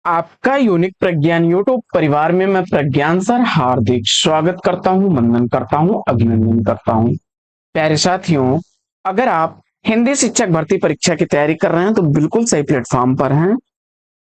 आपका यूनिक प्रज्ञान यूट्यूब परिवार में मैं प्रज्ञान सर हार्दिक स्वागत करता हूं, वंदन करता हूं, अभिनंदन करता हूं। प्यारे साथियों, अगर आप हिंदी शिक्षक भर्ती परीक्षा की तैयारी कर रहे हैं तो बिल्कुल सही प्लेटफॉर्म पर हैं।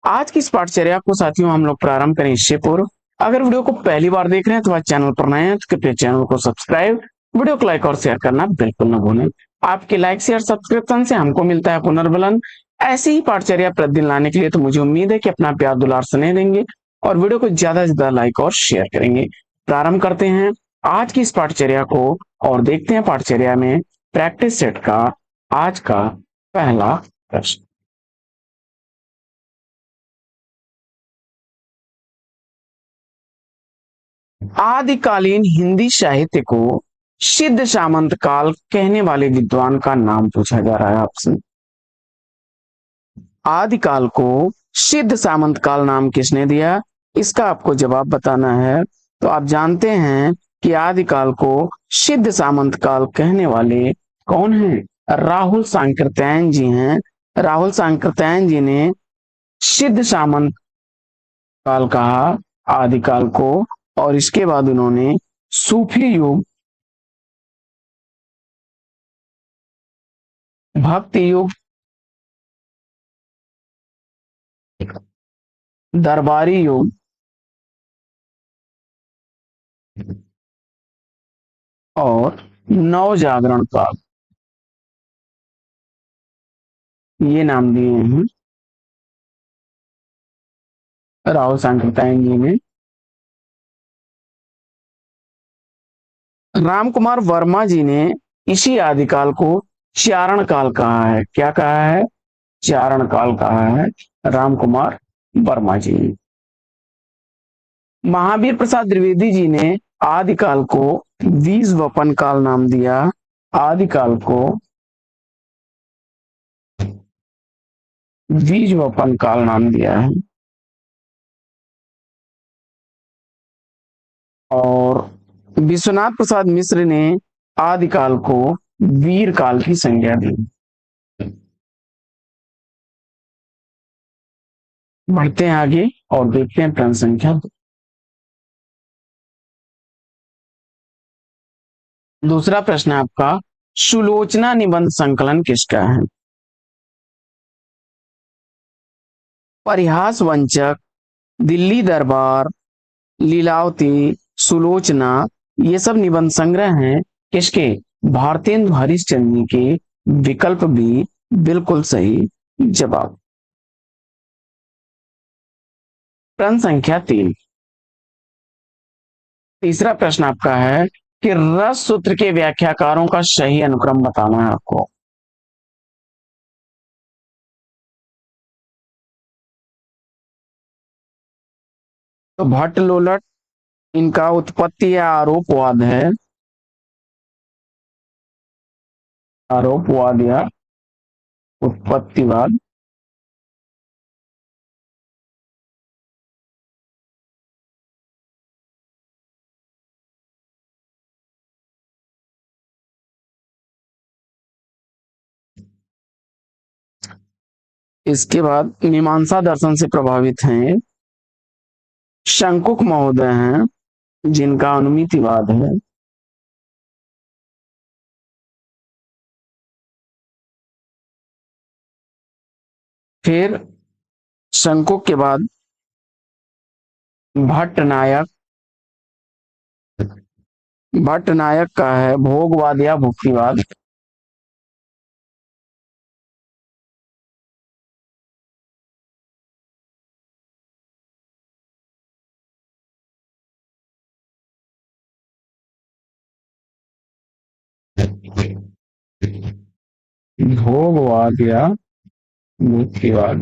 आज की इस पाठचर्या को साथियों हम लोग प्रारंभ करें इससे पूर्व अगर वीडियो को पहली बार देख रहे हैं तो आज चैनल पर नए हैं तो कृपया चैनल को सब्सक्राइब, वीडियो को लाइक और शेयर करना बिल्कुल न भूलें। आपके लाइक शेयर सब्सक्रिप्शन से हमको मिलता है पुनर्बलन। ऐसी ही पाठचर्या प्रतिदिन लाने के लिए तो मुझे उम्मीद है कि अपना प्यार दुलार स्नेह देंगे और वीडियो को ज्यादा से ज्यादा लाइक और शेयर करेंगे। प्रारंभ करते हैं आज की इस पाठचर्या को और देखते हैं पाठचर्या में प्रैक्टिस सेट का आज का पहला प्रश्न। आदिकालीन हिंदी साहित्य को सिद्ध सामंत काल कहने वाले विद्वान का नाम पूछा जा रहा है आपसे। आदिकाल को सिद्ध सामंत काल नाम किसने दिया, इसका आपको जवाब बताना है। तो आप जानते हैं कि आदिकाल को सिद्ध सामंत काल कहने वाले कौन हैं? राहुल सांकृत्यायन जी हैं। राहुल सांकृत्यायन जी ने सिद्ध सामंत काल कहा आदिकाल को, और इसके बाद उन्होंने सूफी युग, भक्ति युग, दरबारी युग और नव जागरण काल, ये नाम दिए हैं राहुल सांकृत्यायन जी ने। राम कुमार वर्मा जी ने इसी आदिकाल को चारण काल कहा है। क्या कहा है? चारण काल कहा है राम कुमार वर्मा जी ने। महावीर प्रसाद द्विवेदी जी ने आदिकाल को बीज वपन काल नाम दिया। आदिकाल को बीज वपन काल नाम दिया है। और विश्वनाथ प्रसाद मिश्र ने आदिकाल को वीर काल की संज्ञा दी। बढ़ते हैं आगे और देखते हैं प्रश्न संख्या 2। दूसरा प्रश्न है आपका, सुलोचना निबंध संकलन किसका है? परिहास वंचक, दिल्ली दरबार, लीलावती, सुलोचना, ये सब निबंध संग्रह हैं किसके? भारतेंदु हरिश्चंद्र के। विकल्प बी बिल्कुल सही जवाब। प्रश्न संख्या 3। तीसरा प्रश्न आपका है कि रस सूत्र के व्याख्याकारों का सही अनुक्रम बताना है आपको। तो भट्ट लोलट, इनका उत्पत्ति या आरोपवाद है। आरोपवाद या उत्पत्तिवाद। इसके बाद मीमांसा दर्शन से प्रभावित हैं शंकुक महोदय हैं, जिनका अनुमितिवाद है। फिर शंकुक के बाद भट्ट नायक। भट्ट नायक का है भोगवाद या भुक्तिवाद। भोगवाद या भुक्तिवाद।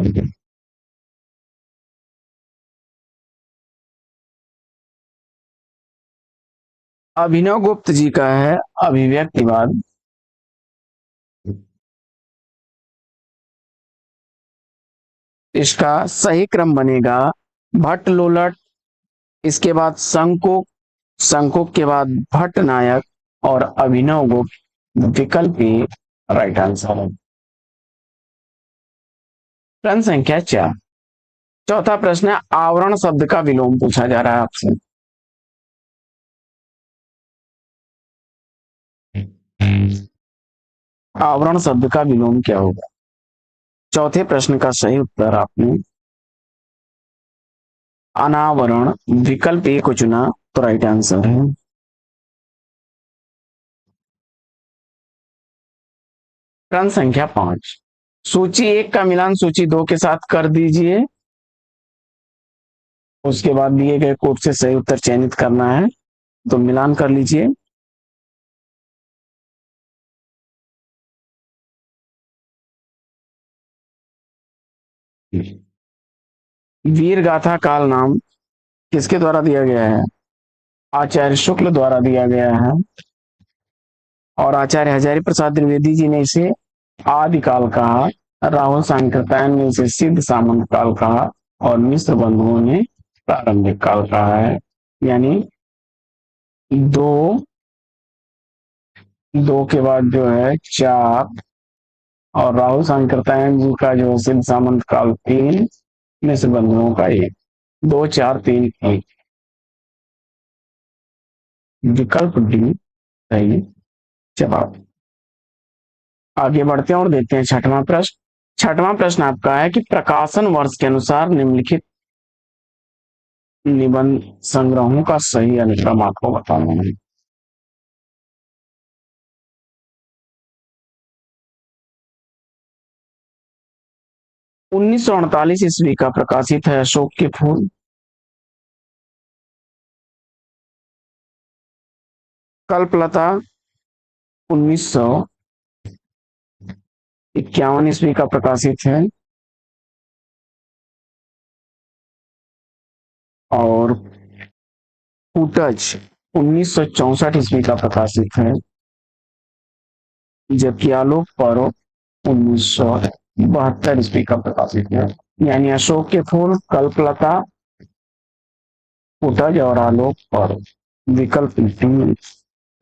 अभिनव गुप्त जी का है अभिव्यक्तिवाद। इसका सही क्रम बनेगा भट्ट लोलट, इसके बाद शंकुक, शंकुक के बाद भट्ट नायक और अभिनव गुप्त। विकल्प ए राइट आंसर है। प्रश्न संख्या 4। चौथा प्रश्न है, आवरण शब्द का विलोम पूछा जा रहा है आपसे। आवरण शब्द का विलोम क्या होगा? चौथे प्रश्न का सही उत्तर आपने अनावरण विकल्प ए को चुना, तो राइट आंसर है। प्रश्न संख्या 5, सूची 1 का मिलान सूची 2 के साथ कर दीजिए। उसके बाद दिए गए कोड से सही उत्तर चयनित करना है, तो मिलान कर लीजिए। वीर गाथा काल नाम किसके द्वारा दिया गया है? आचार्य शुक्ल द्वारा दिया गया है, और आचार्य हजारी प्रसाद द्विवेदी जी ने इसे आदिकाल कहा, राहुल सांकृत्यायन ने इसे सिद्ध सामंत काल कहा, और मिश्र बंधुओं ने प्रारंभिक काल कहा है। यानी दो, दो के बाद जो है 4, और राहुल सांकृत्यायन जी का जो सिद्ध सामंत काल 3, मिश्र बंधुओं का 1। 2 4 3 1, विकल्प डी सही जवाब। आगे बढ़ते हैं और देखते हैं छठवां प्रश्न। छठवां प्रश्न आपका है कि प्रकाशन वर्ष के अनुसार निम्नलिखित निबंध संग्रहों का सही अनुक्रम आपको बताना है। 1948 ईस्वी का प्रकाशित है अशोक के फूल। कल्पलता 1951 ईस्वी का प्रकाशित है, और फूटज 1964 ईस्वी का प्रकाशित है, जबकि आलोक पर्व 1972 ईस्वी का प्रकाशित है। यानी अशोक के फूल, कल्पलता, फूटज और आलोक पर्व। विकल्प डी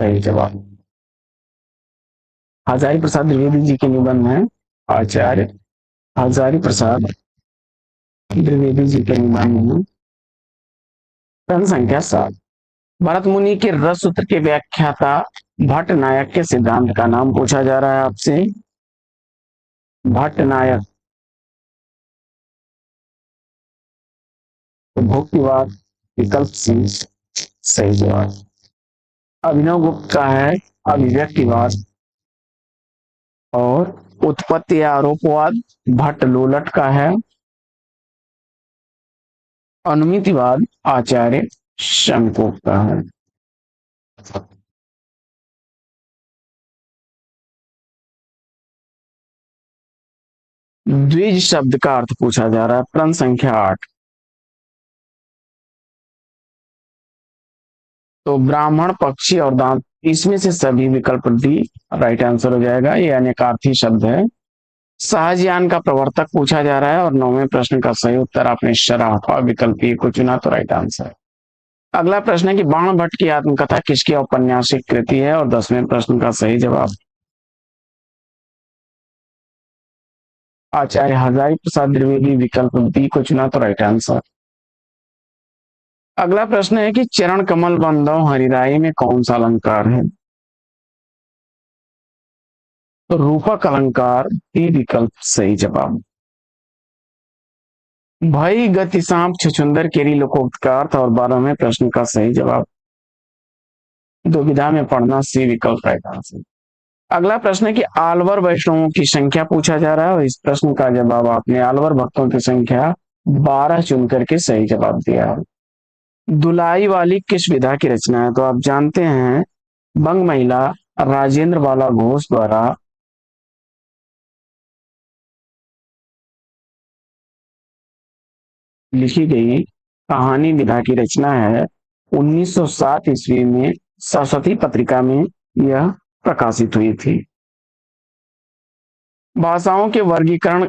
सही जवाब। हजारी प्रसाद द्विवेदी जी के निबंध हैं, आचार्य हजारी प्रसाद द्विवेदी जी के निबंध हैं। प्रश्न संख्या 7, भरत मुनि के रस सूत्र के व्याख्याता भट्ट नायक के सिद्धांत का नाम पूछा जा रहा है आपसे। भट्ट नायक, तो भोक्तिवाद, विकल्प सी सही जवाब। अभिनव गुप्त का है अभिव्यक्तिवाद, और उत्पत्ति या आरोपवाद भट्ट लोलट का है अनुमितिवाद, आचार्य शंको का है। द्विज शब्द का अर्थ पूछा जा रहा है। प्रश्न संख्या 8, तो ब्राह्मण, पक्षी और दांत, इसमें से सभी विकल्प डी राइट आंसर हो जाएगा। ये अनेकार्थी शब्द है। सहजयान का प्रवर्तक पूछा जा रहा है, और 9वें प्रश्न का सही उत्तर आपने शराफा विकल्प ए को चुना, तो राइट आंसर। अगला प्रश्न है कि बाण भट्ट की आत्मकथा किसकी औपन्यासिक कृति है, और 10वें प्रश्न का सही जवाब आचार्य हजारी प्रसाद द्विवेदी, विकल्प बी को चुना, तो राइट आंसर। अगला प्रश्न है कि चरण कमल बंधव हरिराई में कौन सा अलंकार है? तो रूपक अलंकार, बी विकल्प सही जवाब। भई गति सांप छछुंदर केरी लोकोक्त का अर्थ, और 12वें प्रश्न का सही जवाब दुविधा में पढ़ना, सी विकल्प राइट आंसर। अगला प्रश्न है कि आलवर वैष्णवों की संख्या पूछा जा रहा है, और इस प्रश्न का जवाब आपने आलवर भक्तों की संख्या 12 चुन करके सही जवाब दिया है। दुलाई वाली किस विधा की रचना है? तो आप जानते हैं बंग महिला राजेंद्र बाला घोष द्वारा लिखी गई कहानी विधा की रचना है। 1907 ईस्वी में सरस्वती पत्रिका में यह प्रकाशित हुई थी। भाषाओं के वर्गीकरण,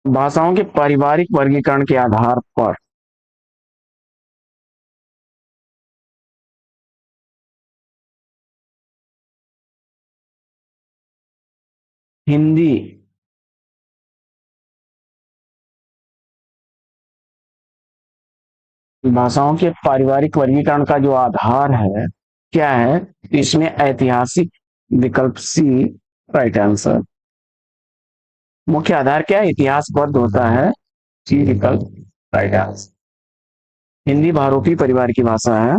भाषाओं के पारिवारिक वर्गीकरण के आधार पर हिंदी भाषाओं के पारिवारिक वर्गीकरण का जो आधार है क्या है, इसमें ऐतिहासिक विकल्प सी राइट आंसर। मुख्य आधार क्या है, इतिहासबद्ध होता है, सी विकल्प राइट आंसर। हिंदी बहुरूपी परिवार की भाषा है।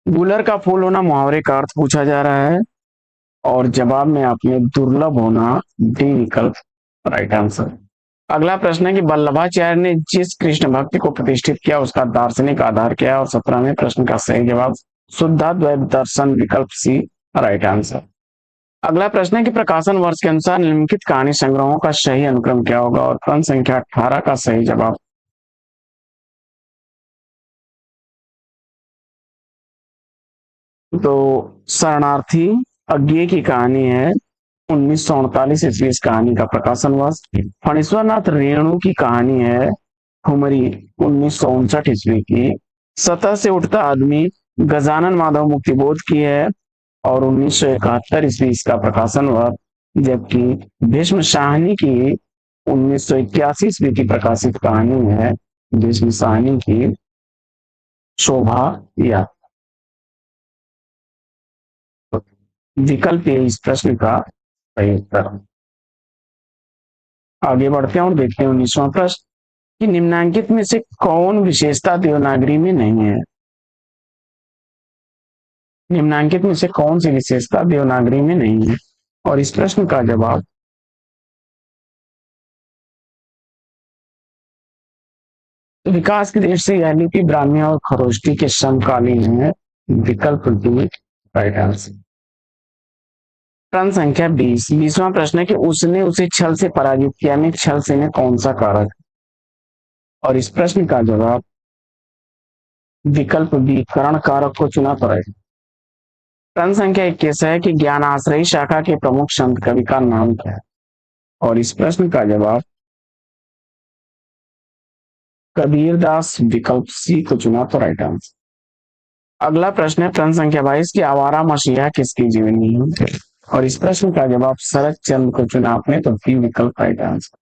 गुलर का फूल होना मुहावरे का अर्थ पूछा जा रहा है, और जवाब में आपने दुर्लभ होना, डी विकल्प राइट आंसर। अगला प्रश्न है कि वल्लभाचार्य ने जिस कृष्ण भक्ति को प्रतिष्ठित किया उसका दार्शनिक आधार क्या है, और 17वें प्रश्न का सही जवाब शुद्धाद्वैत दर्शन विकल्प सी राइट आंसर। अगला प्रश्न है कि प्रकाशन वर्ष के अनुसार निम्नलिखित कहानी संग्रहों का सही अनुक्रम क्या होगा, और क्रम संख्या 18 का सही जवाब तो शरणार्थी अज्ञे की कहानी है, 1948 ईस्वी इस कहानी का प्रकाशन वर्ष। फणीश्वरनाथ रेणु की कहानी है खुमरी, 1959 ईस्वी की। सतह से उठता आदमी गजानन माधव मुक्तिबोध की है, और 1971 ईस्वी इसका प्रकाशन हुआ। जबकि भीष्म शाहनी की 1981 ईस्वी की प्रकाशित कहानी है भीष्म शाहनी की शोभा यात्रा। विकल्प है इस प्रश्न का सही उत्तर। आगे बढ़ते हैं और देखते हैं 19वां प्रश्न कि निम्नांकित में से कौन विशेषता देवनागरी में नहीं है। निम्नांकित में से कौन सी विशेषता देवनागरी में नहीं है, और इस प्रश्न का जवाब विकास की दृष्टि से यह लिपि ब्राह्मी और खरोष्टी के समकालीन है, विकल्प डी राइट आंसर। प्रश्न संख्या 20, 20वां प्रश्न है कि उसने उसे छल से पराजित किया में छल से में कौन सा कारक, और इस प्रश्न का जवाब विकल्प बी करण कारक को चुना पड़ेगा। प्रश्न संख्या 21 है कि ज्ञान आश्रयी शाखा के प्रमुख संत कवि का नाम क्या है, और इस प्रश्न का जवाब कबीरदास, विकल्प सी को चुना तो राइट आंसर। अगला प्रश्न है प्रश्न संख्या 22 की आवारा मसीहा किसकी जीवनी है, और इस प्रश्न का जवाब शरद चंद्र को चुना आपने तो बी विकल्प राइट आंसर।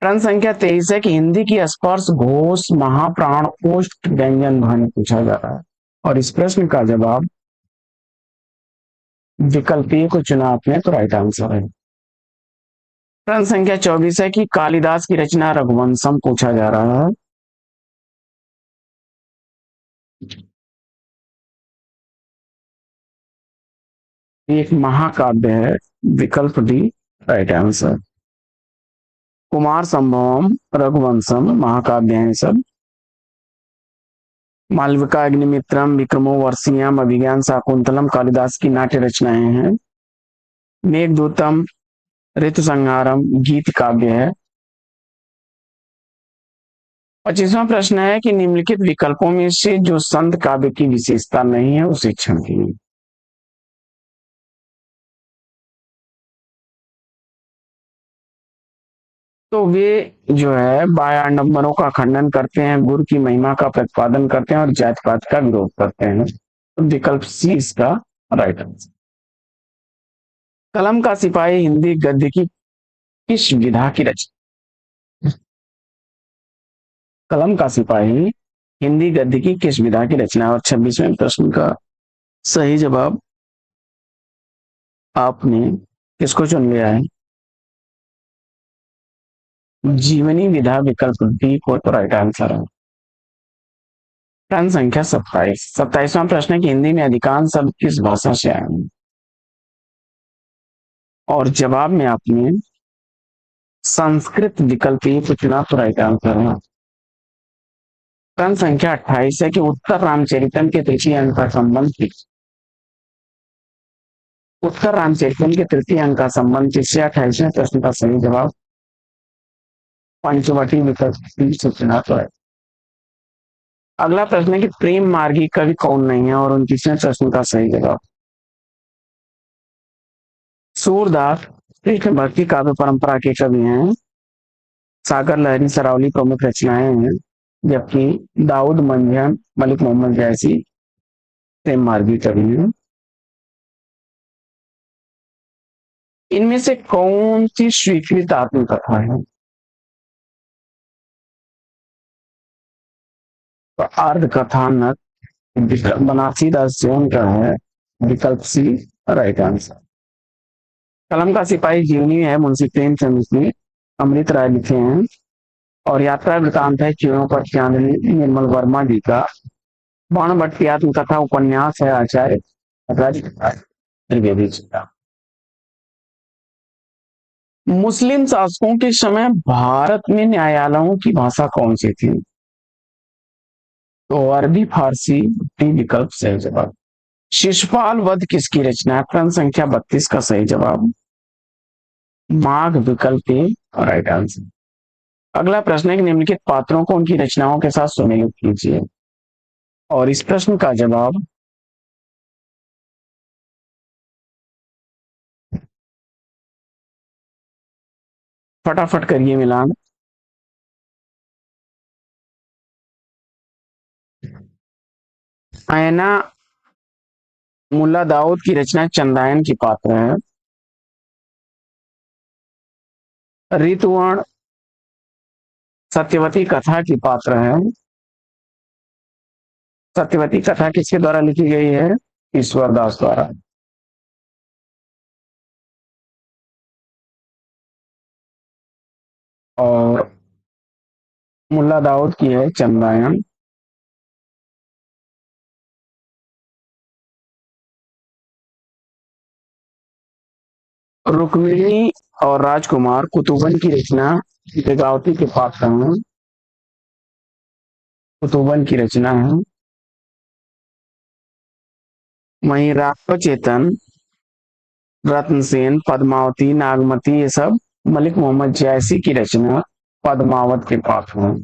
प्रश्न संख्या 23 है कि हिंदी की स्पर्श घोष महाप्राण ओष्ठ व्यंजन ध्वनि पूछा जा रहा है, और इस प्रश्न का जवाब विकल्प ए को चुना आपने तो राइट आंसर है। प्रश्न संख्या 24 है कि कालिदास की रचना रघुवंशम पूछा जा रहा है। एक महाकाव्य है, विकल्प D right answer. Kumar संभवम Raghuvamsham महाकाव्य है सब। मालविका अग्निमित्रम विक्रमो वर्षियम अभिज्ञान शाकुंतलम कालिदास की नाट्य रचनाएं हैं। मेघदूतम ऋतु संहारम गीत काव्य है। 25वां प्रश्न है कि निम्नलिखित विकल्पों में से जो संत काव्य की विशेषता नहीं है वो शिक्षण की है। तो वे जो है बायाडंबरों का खंडन करते हैं, गुरु की महिमा का प्रतिपादन करते हैं, और जात पात का विरोध करते हैं। तो विकल्प सी इसका राइट आंसर। कलम का सिपाही हिंदी गद्य की किस विधा की रचना। कलम का सिपाही हिंदी गद्य की किस विधा की रचना, और 26वें प्रश्न का सही जवाब आपने किसको चुन लिया है, जीवनी विधा, विकल्प डी को तो राइट आंसर है। प्रश्न संख्या 27, 27वां प्रश्न है कि हिंदी में अधिकांश शब्द किस भाषा से आए हैं, और जवाब में आपने संस्कृत विकल्प ए को चुना तो राइट आंसर है। प्रश्न संख्या 28 है कि उत्तर रामचरितम के तृतीय अंक का संबंध किस, उत्तर रामचरितम के तृतीय अंक का संबंध किससे, 28वें प्रश्न का सही जवाब पंचवटी विकल्प से चुना तो है। अगला प्रश्न है कि प्रेम मार्गी कवि कौन नहीं है, और 29वें प्रश्न का सही जवाब सूरदास कृष्ण भक्ति काव्य परंपरा के कवि हैं। सागर लहरी सरावली प्रमुख रचनाएं हैं, जबकि दाऊद मंझन मलिक मोहम्मद जैसी प्रेम मार्गी कवि हैं। इनमें से कौन सी स्वीकृत आत्मकथा है, तो अर्ध कथानक बनारसी दास जैन का है विकल्प सी राइट आंसर। कलम का सिपाही जीवनी है मुंशी प्रेमचंद की, अमृत राय लिखे हैं। और यात्रा वृतांत है चिड़ों पर चांदनी निर्मल वर्मा जी का। बाणभट्ट की आत्मकथा उपन्यास है आचार्य त्रिवेदी जी का। मुस्लिम शासकों के समय भारत में न्यायालयों की भाषा कौन सी थी? तो अरबी फारसी डी विकल्प सही जवाब। शिशुपाल वध किसकी रचना है? प्रश्न संख्या 32 का सही जवाब माघ विकल्प ए राइट आंसर। अगला प्रश्न है कि निम्नलिखित पात्रों को उनकी रचनाओं के साथ सुमेलित कीजिए। और इस प्रश्न का जवाब फटाफट करिए मिलान। ऐना मुल्ला दाऊद की रचना चंदायन की पात्र है। ऋतुवर्ण सत्यवती कथा की पात्र है। सत्यवती कथा किसके द्वारा लिखी गई है? ईश्वर दास द्वारा। और मुल्ला दाऊद की है चंदायन। रुक्मिणी और राजकुमार कुतुबन की रचना बेगावती के पात्र हैं। कुतुबन की रचना है। वहीं राघव चेतन, रत्नसेन, पद्मावती, नागमती ये सब मलिक मोहम्मद जैसी की रचना पद्मावत के पात्र हैं।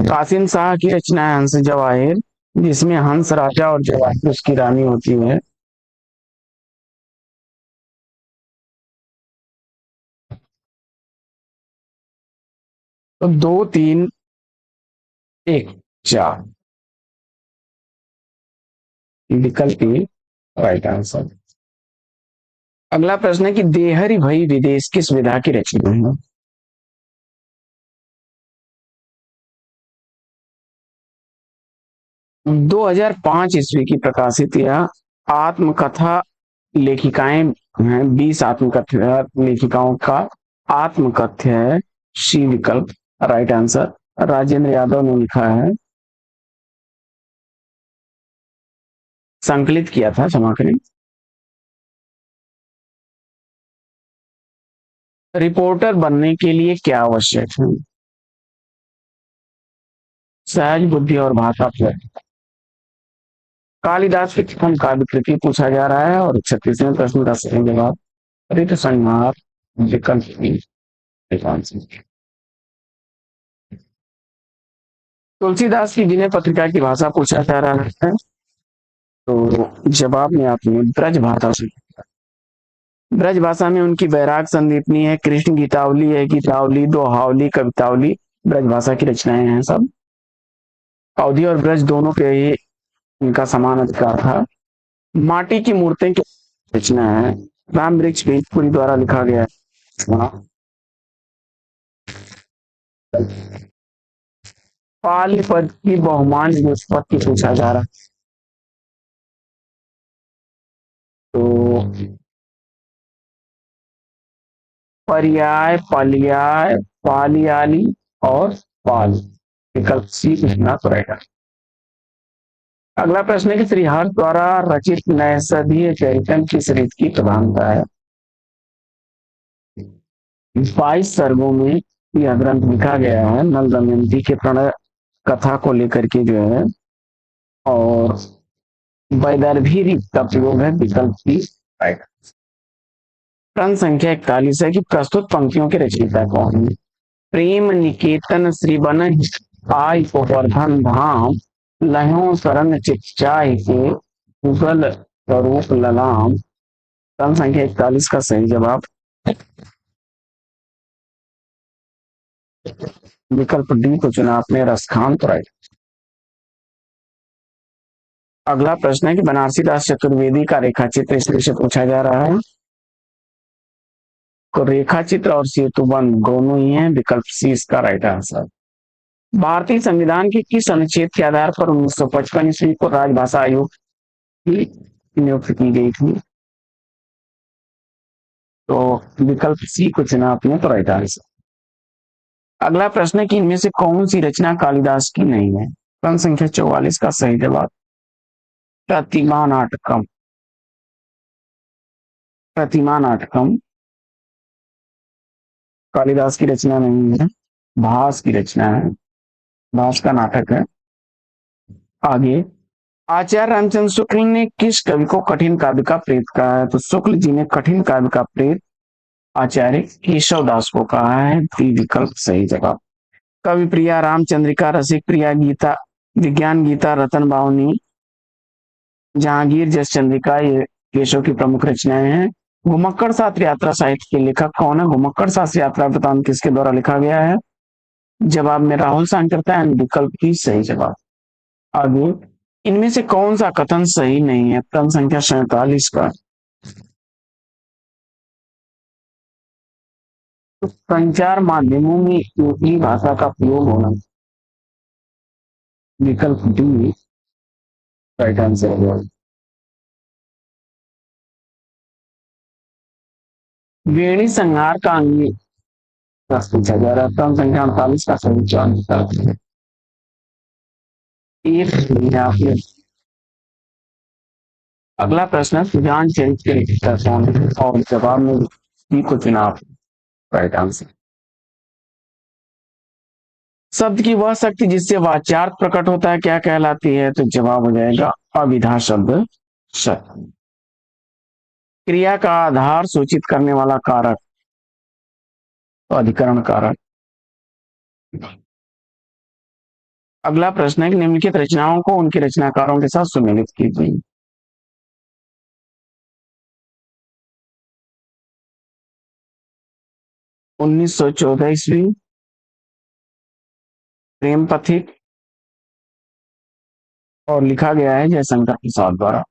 कासिम शाह की रचना है हंस जवाहिर, जिसमें हंस राजा और जवाहिर उसकी रानी होती है। तो 2 3 1 4 विकल्प ए राइट आंसर। अगला प्रश्न है कि देहरी भई विदेश किस विधा की रचना है? 2005 ईस्वी की प्रकाशित यह आत्मकथा लेखिकाएं हैं। 20 आत्मकथा लेखिकाओं का आत्मकथ्य है। सी विकल्प राइट आंसर। राजेंद्र यादव ने लिखा है, संकलित किया था, क्षमा करें। रिपोर्टर बनने के लिए क्या आवश्यक है? सहज बुद्धि और भाषा प्रयोग। कालिदास की प्रथम काव्य कृति पूछा जा रहा है और 36वें प्रश्न का सही जवाब ऋतु संहार विकल्प बी। तुलसीदास की विनय पत्रिका की भाषा पूछा जा रहा है, तो जवाब में आपने ब्रज भाषा से। ब्रज भाषा में उनकी बैराग संदीपनी है, कृष्ण गीतावली है, गीतावली, दोहावली, कवितावली ब्रज भाषा की रचनाएं हैं सब। अवधि और ब्रज दोनों पे ही इनका समान अधिकार था। माटी की मूर्तें की रचना है। राम वृक्ष भेजपुरी द्वारा लिखा गया है। पाल पद की बहुमान व्युत्पत्ति पूछा जा रहा है, तो पर्याय, पर्याय, पालियाली और पाल विकल्प सी लिखना पड़ेगा। अगला प्रश्न है कि श्रीहर्ष द्वारा रचित नैषधीय चरितम किस रीत की प्रधानता है? 22 सर्गों में यह ग्रंथ लिखा गया है, नल दमयंती के प्रणय कथा को लेकर के जो है। और वैदर्भी रीत का प्रयोग है विकल्प की। प्रश्न संख्या 41 है कि प्रस्तुत पंक्तियों के रचयिता कौन है? प्रेम निकेतन श्री बन आई गोवर्धन धाम, लहो शरण चिच्चाई के गूगल स्वरूप ललाम। प्रश्न संख्या 41 का सही जवाब विकल्प डी को चुना आपने, रसखान राइट। अगला प्रश्न है कि बनारसी दास चतुर्वेदी का रेखाचित्र इस तरह से पूछा जा रहा है। रेखा चित्र और सेतुबंध दोनों ही हैं, विकल्प सी इसका राइट आंसर। भारतीय संविधान के किस अनुच्छेद के आधार पर 1955 ईस्वी को राजभाषा आयोग की नियुक्ति की गई थी? तो विकल्प सी को चुना आपने तो राइट आंसर। अगला प्रश्न है कि इनमें से कौन सी रचना कालिदास की नहीं है? प्रश्न संख्या 44 का सही जवाब प्रतिमा नाटकम। प्रतिमा नाटकम कालिदास की रचना नहीं है, भास की रचना है, भास का नाटक है। आगे, आचार्य रामचंद्र शुक्ल ने किस कवि को कठिन काव्य का प्रेत कहा है? तो शुक्ल जी ने कठिन काव्य का प्रेत आचार्य केशव दास को कहा है। विकल्प सही जवाब। कवि प्रिया, रामचंद्रिका, रसिक प्रिया, गीता, विज्ञान गीता, रतन बावनी, जहांगीर, जस चंद्रिका, ये केशव की प्रमुख रचनाएं हैं। घुमक्कड़ शास्त्र यात्रा साहित्य के लेखक कौन है? घुमक्कड़ शास्त्र यात्रा वृतांत किसके द्वारा लिखा गया है? जवाब में राहुल सांकृत्य है। विकल्प की सही जवाब। आगे, इनमें से कौन सा कथन सही नहीं है? प्रश्न संख्या 47 का। तो संचार माध्यमों में ऊपरी भाषा का प्रयोग होना, विकल्प डी राइट आंसर है। वेणी संहार का अंगी पूछा जा रहा है। प्रश्न संख्या 48 का सही जवाब आपने। अगला प्रश्न सुजान चरित्र के और जवाब में डी को चुना राइट आंसर। शब्द की वह शक्ति जिससे वाच्यार्थ प्रकट होता है क्या कहलाती है? तो जवाब हो जाएगा अविधा शब्द शक्ति। क्रिया का आधार सूचित करने वाला कारक तो अधिकरण कारक। अगला प्रश्न है कि निम्नलिखित रचनाओं को उनके रचनाकारों के साथ सुमेलित कीजिए। उन्नीस सौ 14 ईस्वी, प्रेम पथिक, और लिखा गया है जयशंकर प्रसाद द्वारा।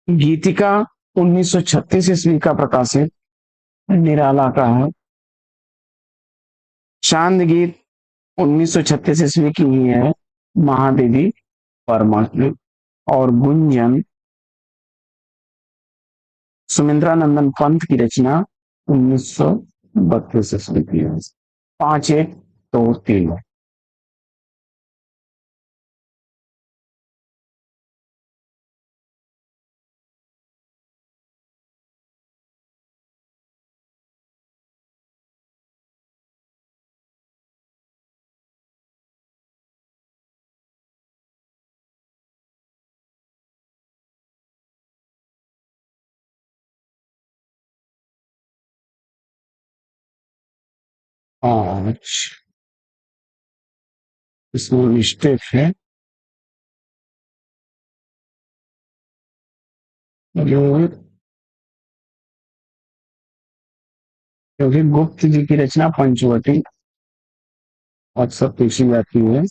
गीतिका 1936 ईस्वी का प्रकाशित निराला का है। चांद गीत 1936 ईस्वी की ही है, महादेवी वर्मा की। और गुंजन सुमिंद्रानंदन पंत की रचना 1932 ईस्वी की है। 5-1-2-3। इसमें मिस्टेक है, क्योंकि गुप्त जी की रचना पंचवटी अक्सर पूछी जाती है।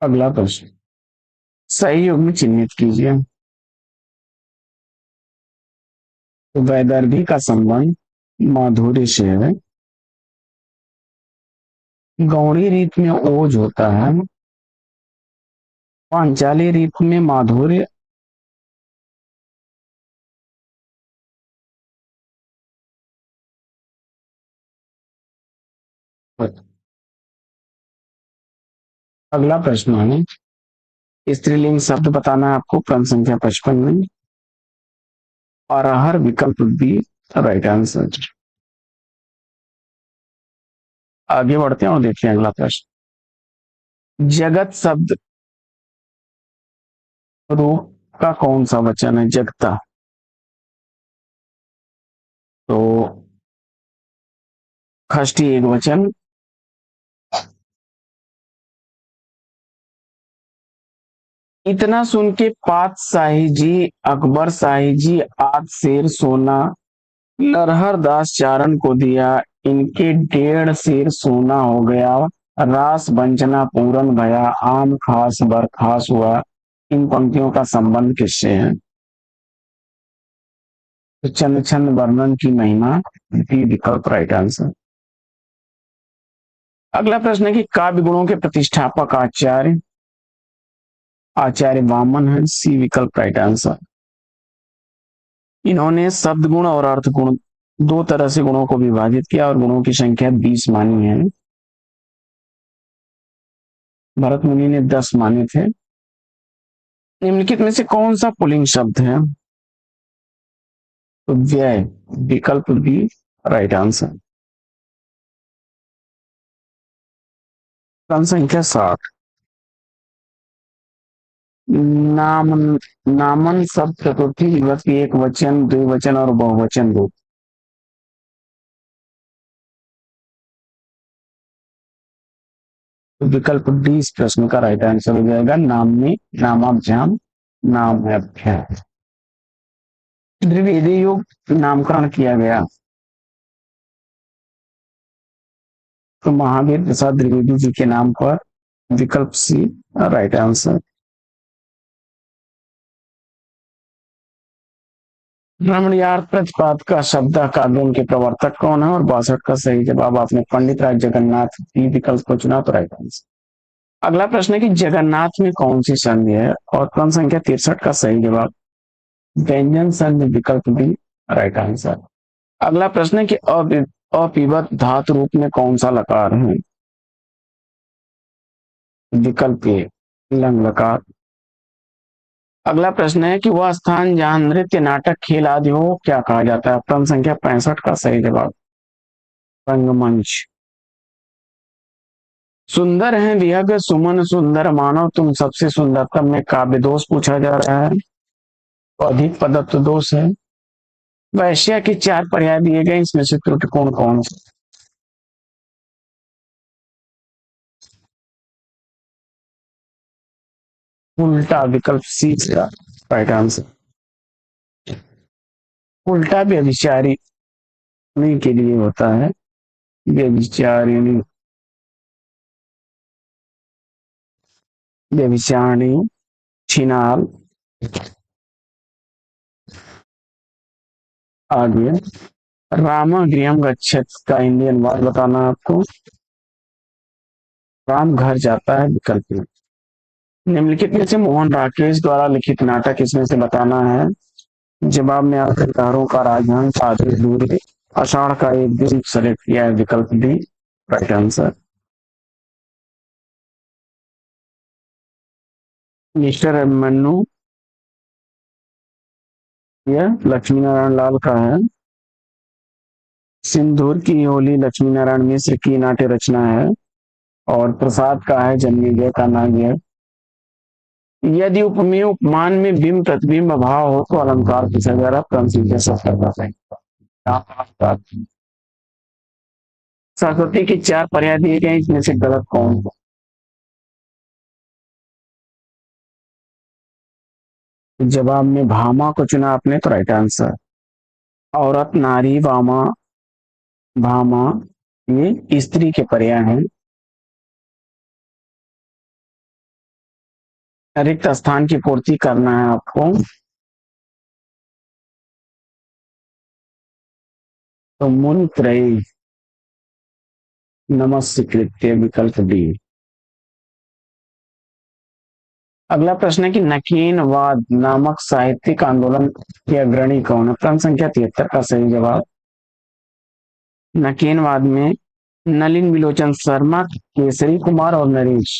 अगला प्रश्न सही युग में चिन्हित कीजिए। तो वैदर्भी का संबंध माधुर्य से है। गौड़ी रीत में ओज होता है। पांचाली रीत में माधुर्य। अगला प्रश्न है स्त्रीलिंग शब्द बताना है आपको। प्रश्न संख्या 55 में और हर विकल्प बी राइट आंसर। आगे बढ़ते हैं और देखते हैं अगला प्रश्न। जगत शब्द रूप का कौन सा वचन है? जगता। तो खष्टी एक वचन। इतना सुन के पात शाही जी, अकबर शाही जी, आद शेर सोना नरहर दास चारण को दिया, इनके 1.5 शेर सोना हो गया, रास वंचना पूरन भया, आम खास बरखास हुआ, इन पंक्तियों का संबंध किससे है? तो चंद छंद वर्णन की महिमा, बी विकल्प राइट आंसर। अगला प्रश्न है कि काव्य गुणों के प्रतिष्ठापक आचार्य, आचार्य वामन है, सी विकल्प राइट आंसर। इन्होंने शब्द गुण और अर्थ गुण दो तरह से गुणों को विभाजित किया और गुणों की संख्या 20 मानी है। भरत मुनि ने 10 माने थे। निम्नलिखित में से कौन सा पुल्लिंग शब्द है? तो व्यय, विकल्प बी राइट आंसर। क्रम संख्या 60। नाम, नामन शब्द चतुर्थी विभक्ति एक वचन, द्विवचन और बहुवचन रूप। तो विकल्प डी इस प्रश्न का राइट आंसर हो जाएगा। नामनी, नामाभ्याम, नामाभ्याम। द्विवेदी युग नामकरण किया गया। तो महावीर प्रसाद द्विवेदी जी के नाम पर, विकल्प सी राइट आंसर। ब्राह्मणियार्थ प्रतिपाद का शब्द काव्यों के प्रवर्तक कौन है? और 62 का सही जवाब आपने पंडित राज जगन्नाथ बी विकल्प को चुना, तो राइट आंसर। अगला प्रश्न है कि जगन्नाथ में कौन सी संधि है? और क्रम संख्या 63 का सही जवाब व्यंजन संधि, विकल्प बी राइट आंसर। अगला प्रश्न है कि अपिवत धातु रूप में कौन सा लकार है? विकल्प ए लंग लकार। अगला प्रश्न है कि वह स्थान जहां नृत्य नाटक खेल आदि हो क्या कहा जाता है? क्रम संख्या 65 का सही जवाब रंगमंच। सुंदर है विहग सुमन सुंदर मानव तुम सबसे सुंदरतम में काव्य दोष पूछा जा रहा है, तो अधिक पदत्व दोष है। वैश्या के 4 पर्याय दिए गए, इसमें से त्रुटि कौन कौन से? उल्टा, विकल्प सी का राइट आंसर। उल्टा व्यभिचारिणी के लिए होता है, व्यभिचारिणी, व्यभिचारिणी, छिनाल। आगे राम गृहम गच्छत का हिंदी अनुवाद बताना है आपको। राम घर जाता है, विकल्प में। निम्नलिखित में से मोहन राकेश द्वारा लिखित नाटक इसमें से बताना है। जवाब में आपके तारों का राजहंस, आधे दूरी, आषाढ़ का एक दिन सेलेक्ट किया है, विकल्प D right answer. Mister Abhimanyu, यह लक्ष्मी नारायण लाल का है। सिंदूर की होली लक्ष्मी नारायण मिश्र की नाट्य रचना है। और प्रसाद का है जन्मेजय का नाट्य। यदि उपमेय उपमान में बिंब प्रतिबिंब भाव हो तो अलंकार पूछा जा रहा, क्रम संख्या 70 का सही। सरस्वती के 4 पर्याय दिए गए, इसमें से गलत कौन? जवाब में भामा को चुना आपने, तो राइट आंसर। औरत, नारी, वामा, भामा, ये स्त्री के पर्याय हैं। रिक्त स्थान की पूर्ति करना है आपको। तो मुन त्रयी नमस्कृत्य, विकल्प डी। अगला प्रश्न है कि नकीनवाद नामक साहित्यिक आंदोलन के अग्रणी कौन है? क्रम संख्या 73 का सही जवाब नकीनवाद में नलिन विलोचन शर्मा, केसरी कुमार और नरेश।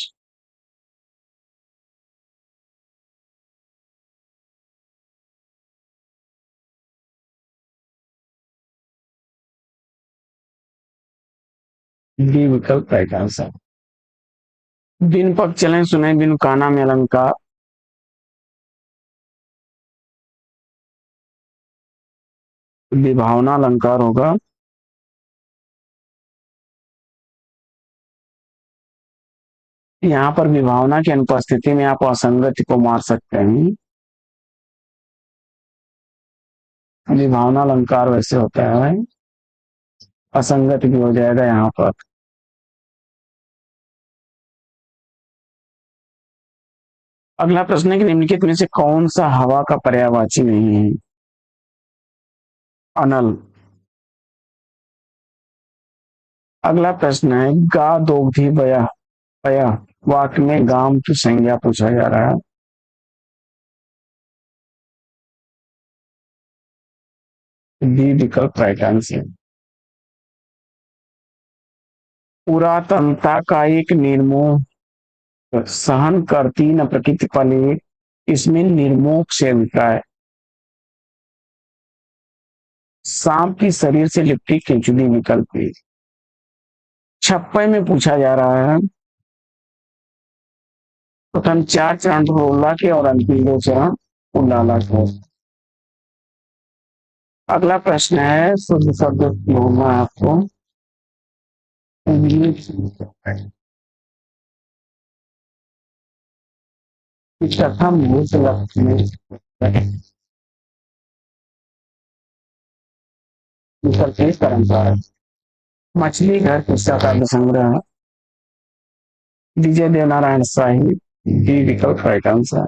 डी विकल्प राइट आंसर। बिन पग चले सुने बिन काना में अलंकार। विभावना अलंकार होगा। यहाँ पर विभावना की अनुपस्थिति में आप असंगति को मार सकते हैं। विभावना अलंकार वैसे होता है, असंगति भी हो जाएगा यहाँ पर। अगला प्रश्न है कि निम्नलिखित में से कौन सा हवा का पर्यायवाची नहीं है? अनल। अगला प्रश्न है गा दोग्धी बया पया वाक्य में गाम की संज्ञा पूछा जा रहा है। बी विकल्प राइट आंसर। पुरातनता का एक निर्मोह सहन करती न प्रकृति पले इसमें निर्मोह से अभिप्राय। सांप की शरीर से लिपटी केंचुली विकल्प बी। छप्पे में पूछा जा रहा है प्रथम चार चरण रोला के और अंतिम दो चरण उलाला के। अगला प्रश्न है शुद्ध शब्द ढूंढना है आपको। प्रथम भूत लक्ष्मी विकल्प एक परंपरा। मछली घर किस्सा काव्य संग्रह विजय देवनारायण शाही। बी विकल्प राइट आंसर।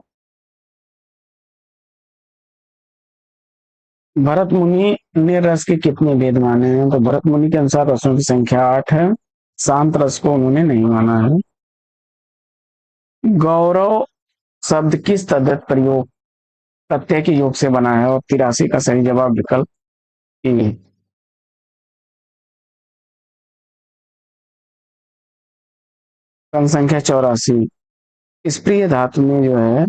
भरत मुनि ने रस के कितने भेद माने हैं? तो भरत मुनि के अनुसार रसों की संख्या 8 है। शांत रस को उन्होंने नहीं माना है। गौरव शब्द किस तद्धित प्रयोग प्रत्यय के योग से बना है? और 83 का सही जवाब विकल्प ए। क्रम संख्या 84। स्प्रिय धातु में जो है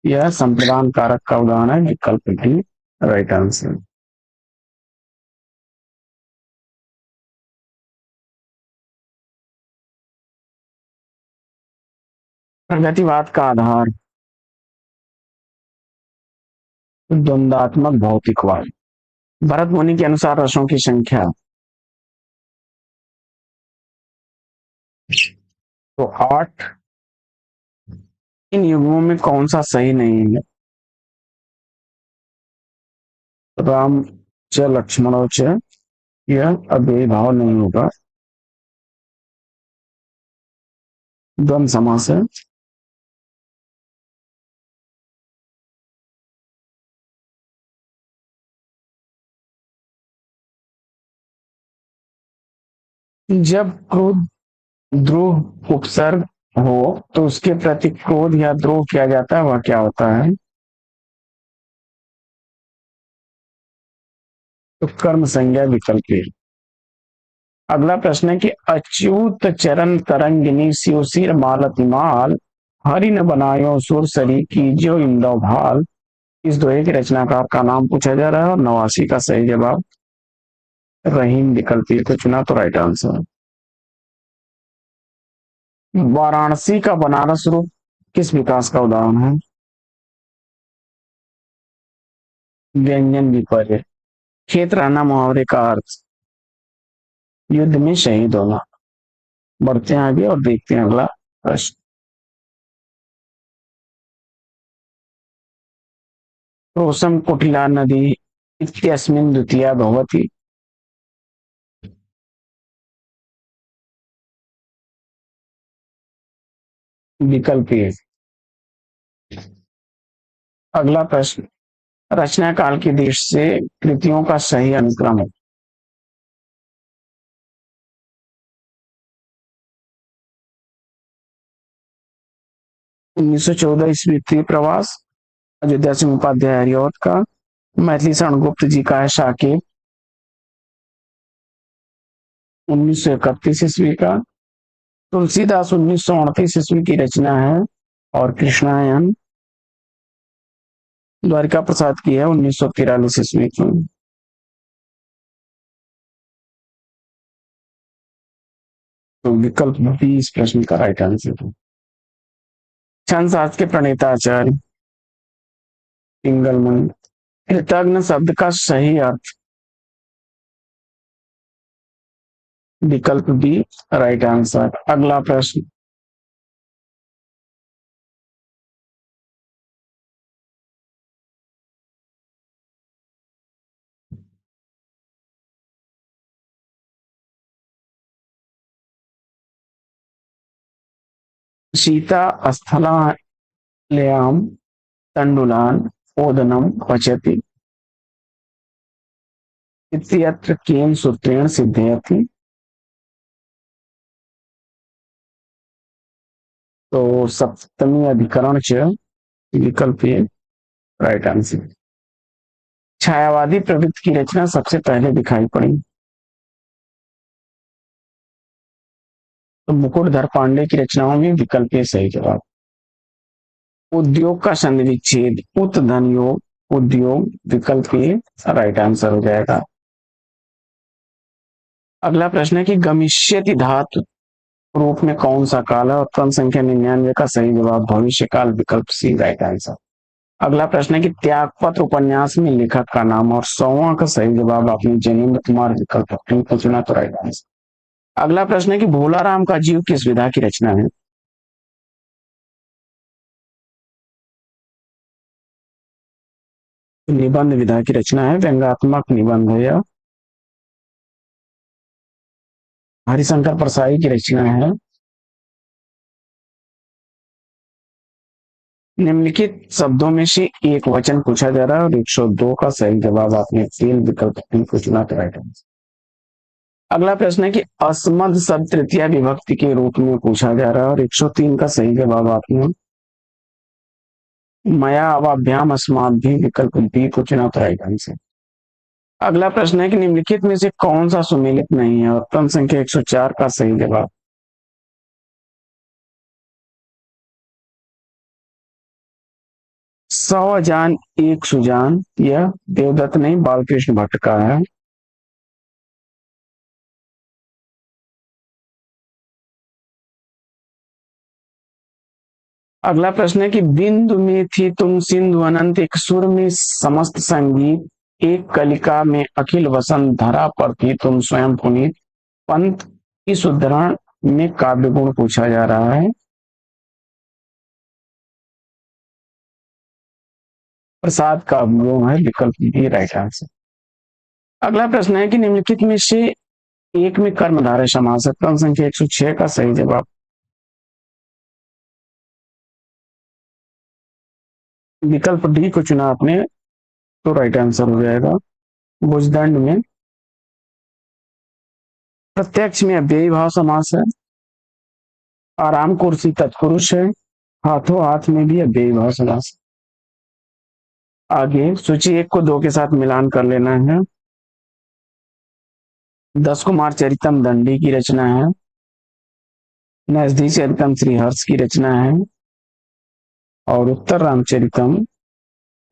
यह संप्रदान कारक का उदाहरण है। विकल्प डी राइट आंसर। प्रगतिवाद का आधार द्वंद्वात्मक भौतिकवाद। भरत मुनि के अनुसार रसों की संख्या तो 8। इन युग्मों में कौन सा सही नहीं है? राम च लक्ष्मणों च यह अव्ययी भाव नहीं होगा। द्वंद्व समास है। जब क्रोध द्रोह उपसर्ग हो तो उसके प्रति क्रोध या द्रोह किया जाता है वह क्या होता है? तो कर्म संज्ञा विकल्प ए। अगला प्रश्न है कि अच्युत चरण तरंगिनी शिवशिर मालतिमाल हरि न बनायो सुर सरी की जो इंदो भाल। इस दोहे के रचनाकार का नाम पूछा जा रहा है और 89 का सही जवाब रहीम विकल्प ए को चुना तो राइट आंसर। वाराणसी का बनारस रूप किस विकास का उदाहरण है? व्यंजन विपर्य। खेत रहना मुहावरे का अर्थ युद्ध में शहीद होना। बढ़ते हैं आगे और देखते हैं अगला प्रश्न। रोशम कुटिला नदी इत्यस्मिन् द्वितीया भवति। विकल्प ए। अगला प्रश्न रचना काल की दृष्टि से कृतियों का सही अनुक्रम है। 1914 ईस्वी उत्तरी प्रवास अयोध्या सिंह उपाध्याय हरिऔध का। मैथिली शरण गुप्त जी का है शाकिब 1931 ईस्वी का। तुलसीदास 1938 ईस्वी की रचना है और कृष्णायन द्वारिका प्रसाद की है 1943 ईस्वी की। तो विकल्प बी इस प्रश्न का राइट आंसर है। छंद साज के प्रणेता आचार्य पिंगलमणि। कृतज्ञ शब्द का सही अर्थ विकल्प बी राइट आंसर। अगला प्रश्न सीता स्थलालयाम तंडुलान ओदनम पचति इत्यत्र केन सूत्रेण सिद्धयति। तो सप्तमी अधिकरण च विकल्प ए राइट आंसर। छायावादी प्रवृत्ति की रचना सबसे पहले दिखाई पड़ी। तो मुकुटधर पांडे की रचनाओं में विकल्प ए सही जवाब। उद्योग का संधि विच्छेद उत धन योग उद्योग विकल्प ए राइट आंसर हो जाएगा। अगला प्रश्न है कि गमिष्यति धातु रूप में कौन सा काल है, और क्रम संख्या 99 का सही जवाब भविष्य काल विकल्प सी राइट आंसर। अगला प्रश्न है कि त्यागपत्र उपन्यास में लेखक का नाम, और 100वां का सही जवाब आपने जैनेन्द्र कुमार विकल्प को चुना तो राइट आंसर। अगला प्रश्न है कि भोलाराम का जीव किस विधा की रचना है। निबंध विधा की रचना है, व्यंग्यात्मक निबंध है यह। हरिशंकर परसाई की रचना है। निम्नलिखित शब्दों में से एक वचन पूछा जा रहा है, और 102 का सही जवाब आपने तीन विकल्प को चुना तो राइट आंसर। अगला प्रश्न है कि अस्मद शब्द तृतीया विभक्ति के रूप में पूछा जा रहा है, और 103 का सही जवाब आपने मया अवाभ्याम अस्माभि विकल्प बी को चुना तो राइट आंसर। अगला प्रश्न है कि निम्नलिखित में से कौन सा सुमेलित नहीं है, और क्रम संख्या 104 का सही जवाब सौ अजान एक सुजान, यह देवदत्त नहीं बालकृष्ण भट्ट का है। अगला प्रश्न है कि बिंदु में थी तुम सिंधु अनंत एक सुर में समस्त संगीत एक कलिका में अखिल वसंत धरा पर थी तुम स्वयं पुनीत पंत इस उद्धरण में काव्य गुण पूछा जा रहा है। प्रसाद का गुण है विकल्प डी राइट आंसर। अगला प्रश्न है कि निम्नलिखित में से एक में कर्मधारय समास है, क्रम संख्या 106 का सही जवाब विकल्प डी को चुना आपने तो राइट आंसर हो जाएगा। भुजदंड में प्रत्यक्ष में अव्ययी भाव समास है। आराम कुर्सी तत्पुरुष है। हाथों हाथ में भी अव्ययी भाव समास है। आगे सूची 1 को 2 के साथ मिलान कर लेना है। 10 कुमार चरितम दंडी की रचना है। नजदीक चरितम श्रीहर्ष की रचना है, और उत्तर रामचरितम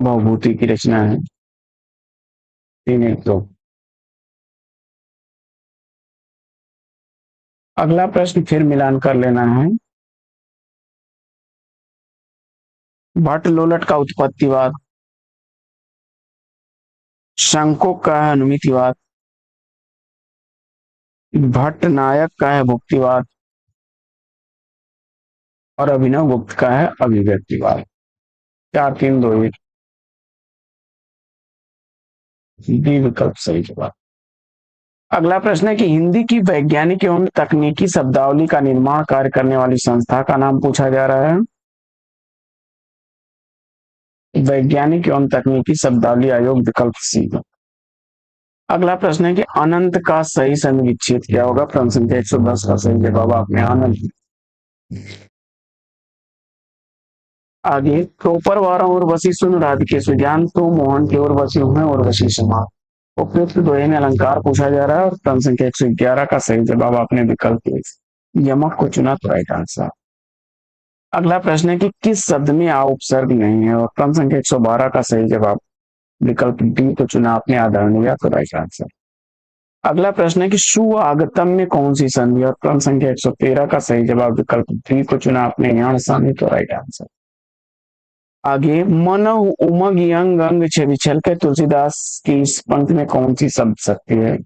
भवभूति की रचना है। 3-1-2। अगला प्रश्न फिर मिलान कर लेना है। भट्ट लोलट का उत्पत्तिवाद, शंको का है अनुमितिवाद, भट्ट नायक का है भुक्तिवाद, और अभिनव गुप्त का है अभिव्यक्तिवाद। 4-3-2-1 डी विकल्प सही जवाब। अगला प्रश्न है कि हिंदी की वैज्ञानिक एवं तकनीकी शब्दावली का निर्माण कार्य करने वाली संस्था का नाम पूछा जा रहा है। वैज्ञानिक एवं तकनीकी शब्दावली आयोग विकल्प सी। अगला प्रश्न है कि अनंत का सही संधि विच्छेद क्या होगा, क्रम संख्या 110 का सही जवाब आपने अनंत। आगे प्रोपर वारा और वसी सुन राधिके सुजान तो मोहन की ओर वसी हुए और वसी समाप्त उपयुक्त दोहे में अलंकार पूछा जा रहा है, और क्रम संख्या 111 का सही जवाब आपने विकल्प यमक को चुना तो राइट आंसर। अगला प्रश्न है कि किस शब्द में आ उपसर्ग नहीं है, और क्रम संख्या 112 का सही जवाब विकल्प डी को चुना आपने आदरणीय तो राइट आंसर। अगला प्रश्न है कि सुआगतम में कौन सी संधि, और क्रम संख्या 113 का सही जवाब विकल्प डी को चुना आपने यण संधि तो राइट आंसर। आगे मन उमग यंग अंग छे बिछल के तुलसीदास की इस पंक्ति में कौन सी शब्द सकती है,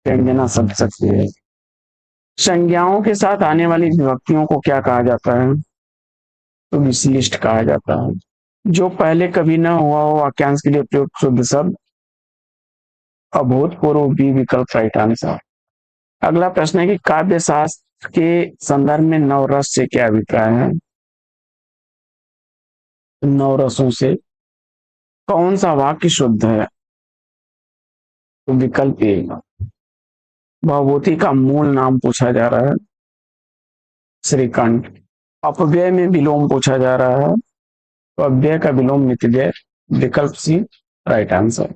व्यंजना शब्द सकती है। संज्ञाओं के साथ आने वाली विभक्तियों को क्या कहा जाता है, तो विशिष्ट कहा जाता है। जो पहले कभी न हुआ हो वाक्यांश के लिए उपयुक्त शुद्ध शब्द अभूतपूर्व बी विकल्प राइट आंसर। अगला प्रश्न है कि काव्य शास्त्र के संदर्भ में नवरस से क्या अभिप्राय है? नवरसों से कौन सा वाक्य शुद्ध है? तो विकल्प ए। भभूति का मूल नाम पूछा जा रहा है, श्रीकंठ। अपव्यय में विलोम पूछा जा रहा है, तो अव्यय का विलोम मितव्यय, विकल्प सी राइट आंसर।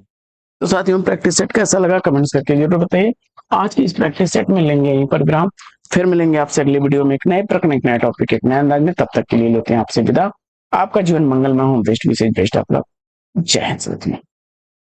तो साथियों, प्रैक्टिस सेट कैसा लगा कमेंट्स करके जरूर बताइए। आज की इस प्रैक्टिस सेट में लेंगे यहीं पर विराम, फिर मिलेंगे आपसे अगले वीडियो में एक नए प्रकरण, एक नया टॉपिक, एक नए अंदाज में। तब तक के लिए लेते हैं आपसे विदा। आपका जीवन मंगलमय हो, बेस्ट विशेष बेस्ट ऑफ लक। जय हिंद साथियों।